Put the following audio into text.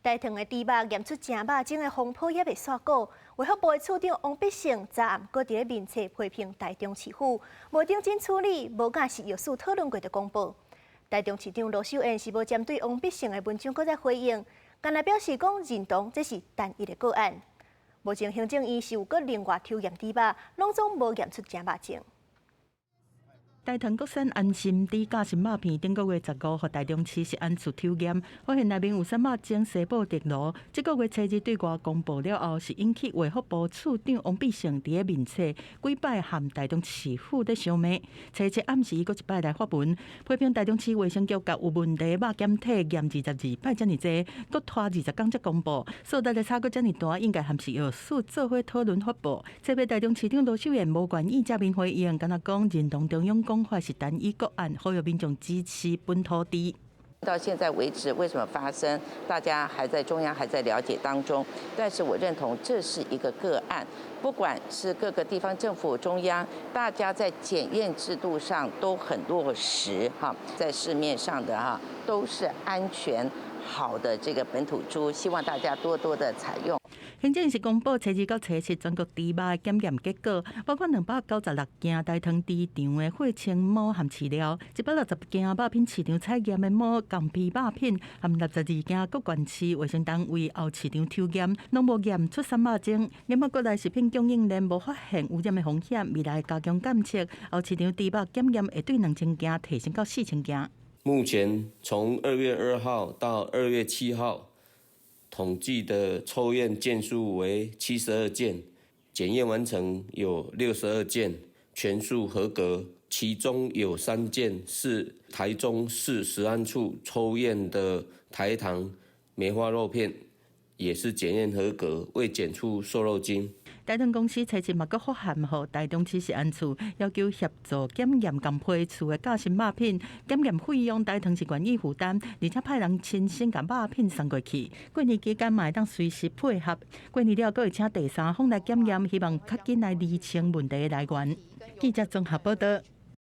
大肠的猪肉验出正肉种的风波也未煞过，卫福部的处长王必胜昨暗搁伫咧面册批评台中市府无认真处理，无甲是药事讨论过的公布。台中市长罗秀燕是无针对王必胜的文章搁再回应，干那表示讲认同这是单一的个案。目前行政院是有搁另外抽验猪肉，拢总无验出正肉种。大同国产安心猪假心肉片，顶个月15号，台中市食安处抽验，发现内面有三肉种西部电炉。这个月初日对外公布了后，是引起卫福部处长王必胜伫个面册几摆和台中市府在相骂。初7暗时，佫一摆来发文批评台中市卫生局甲有问题肉检体验22摆遮尔济，佫拖20天才公布，所在的差佫遮尔大，应该含是药事做伙讨论发布。这边台中市长罗秀燕无愿意正面回应，敢若讲认同中央讲法是单一个案，呼吁民众支持本土猪。到现在为止，为什么发生？大家还在中央还在了解当中。但是我认同这是一个个案，不管是各个地方政府、中央，大家在检验制度上都很落实哈，在市面上的哈都是安全好的这个本土猪，希望大家多多的采用。行政是公布初2到初7全国猪肉的检验结果，包括296件大肠猪场的血清毛和饲料，160件肉品市场采验的毛干皮肉品，和62件各县市卫生单位后市场抽验，拢无验出三肉种。研发国内食品供应链无发现污染的风险，未来加强监测，后市场猪肉检验会对2000件提升到4000件。目前从2月2号到2月7号。统计的抽验件数为72件，检验完成有62件，全数合格。其中有3件是台中市食安处抽验的台糖梅花肉片，也是检验合格，未检出瘦肉精。台糖公司初7嘛阁发函予台中市食安处，要求协助检验甘批次的假心肉品，检验费用台糖是愿意负担，而且派人亲身将肉品送过去。过年期间嘛会当随时配合，过年了阁会请第三方来检验，希望较紧来厘清问题的来源。记者综合报道。